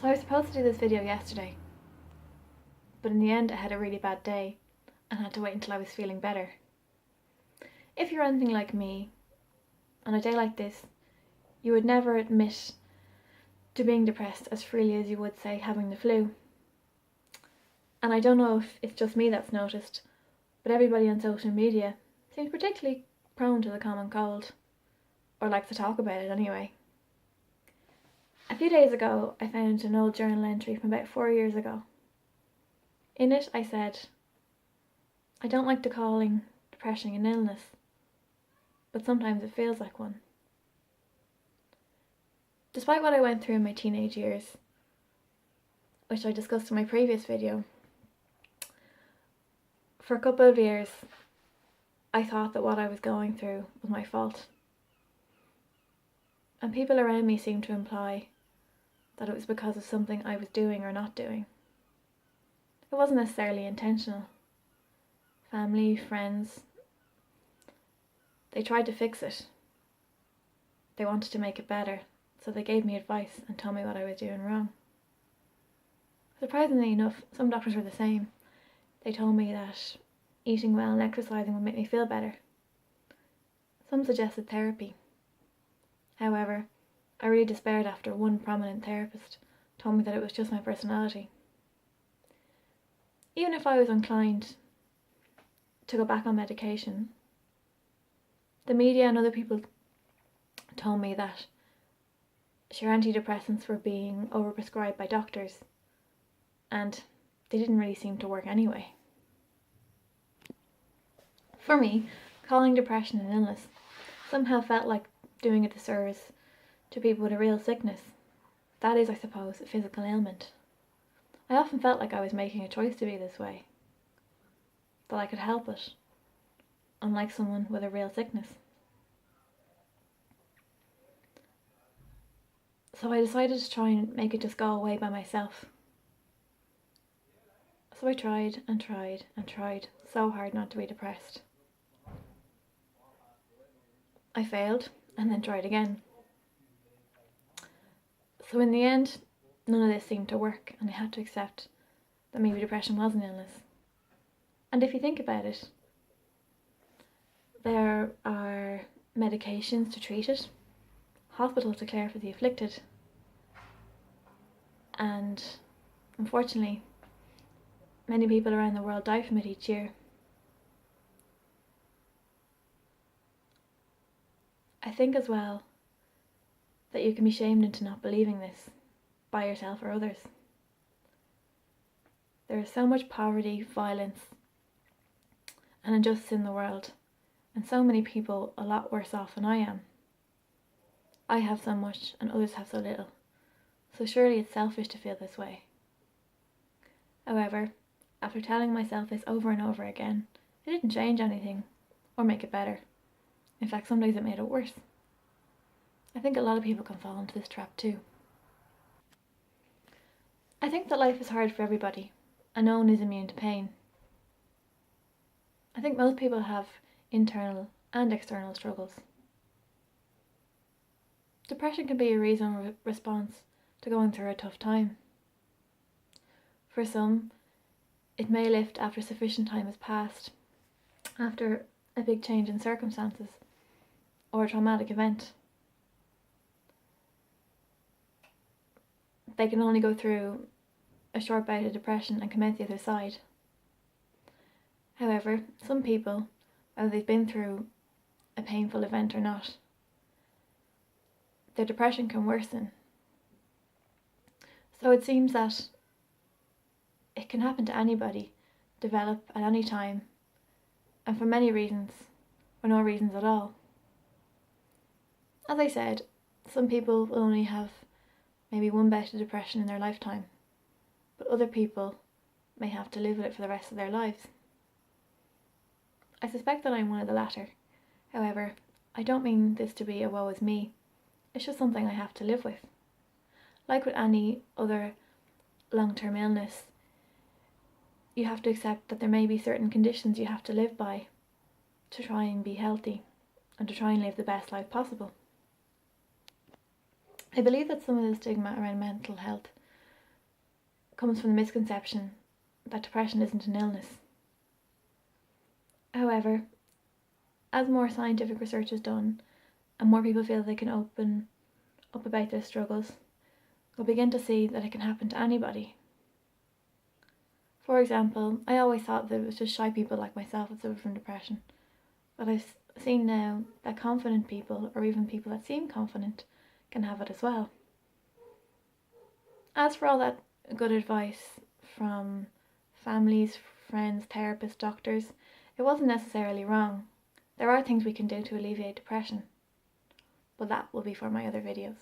So I was supposed to do this video yesterday, but in the end I had a really bad day and had to wait until I was feeling better. If you're anything like me, on a day like this, you would never admit to being depressed as freely as you would, say, having the flu. And I don't know if it's just me that's noticed, but everybody on social media seems particularly prone to the common cold, or likes to talk about it anyway. A few days ago, I found an old journal entry from about 4 years ago. In it, I said, I don't like to calling depression an illness, but sometimes it feels like one. Despite what I went through in my teenage years, which I discussed in my previous video, for a couple of years, I thought that what I was going through was my fault. And people around me seemed to imply that it was because of something I was doing or not doing. It wasn't necessarily intentional. Family, friends, they tried to fix it. They wanted to make it better, so they gave me advice and told me what I was doing wrong. Surprisingly enough, some doctors were the same. They told me that eating well and exercising would make me feel better. Some suggested therapy. However, I really despaired after one prominent therapist told me that it was just my personality. Even if I was inclined to go back on medication, the media and other people told me that sure, antidepressants were being overprescribed by doctors, and they didn't really seem to work anyway. For me, calling depression an illness somehow felt like doing a disservice to people with a real sickness. That is, I suppose, a physical ailment. I often felt like I was making a choice to be this way, that I could help it, unlike someone with a real sickness. So I decided to try and make it just go away by myself. So I tried and tried and tried so hard not to be depressed. I failed and then tried again. So in the end, none of this seemed to work, and I had to accept that maybe depression was an illness. And if you think about it, there are medications to treat it, hospitals to care for the afflicted, and unfortunately, many people around the world die from it each year. I think as well that you can be shamed into not believing this by yourself or others. There is so much poverty, violence, and injustice in the world, and so many people a lot worse off than I am. I have so much and others have so little, so surely it's selfish to feel this way. However, after telling myself this over and over again, it didn't change anything or make it better. In fact, some days it made it worse. I think a lot of people can fall into this trap too. I think that life is hard for everybody, and no one is immune to pain. I think most people have internal and external struggles. Depression can be a reasonable response to going through a tough time. For some, it may lift after sufficient time has passed, after a big change in circumstances or a traumatic event. They can only go through a short bout of depression and come out the other side. However, some people, whether they've been through a painful event or not, their depression can worsen. So it seems that it can happen to anybody, develop at any time, and for many reasons, or no reasons at all. As I said, some people will only have maybe one bout of depression in their lifetime, but other people may have to live with it for the rest of their lives. I suspect that I'm one of the latter. However, I don't mean this to be a woe is me. It's just something I have to live with. Like with any other long-term illness, you have to accept that there may be certain conditions you have to live by to try and be healthy and to try and live the best life possible. I believe that some of the stigma around mental health comes from the misconception that depression isn't an illness. However, as more scientific research is done and more people feel they can open up about their struggles, we'll begin to see that it can happen to anybody. For example, I always thought that it was just shy people like myself that suffer from depression, but I've seen now that confident people, or even people that seem confident, can have it as well. As for all that good advice from families, friends, therapists, doctors, it wasn't necessarily wrong. There are things we can do to alleviate depression, but that will be for my other videos.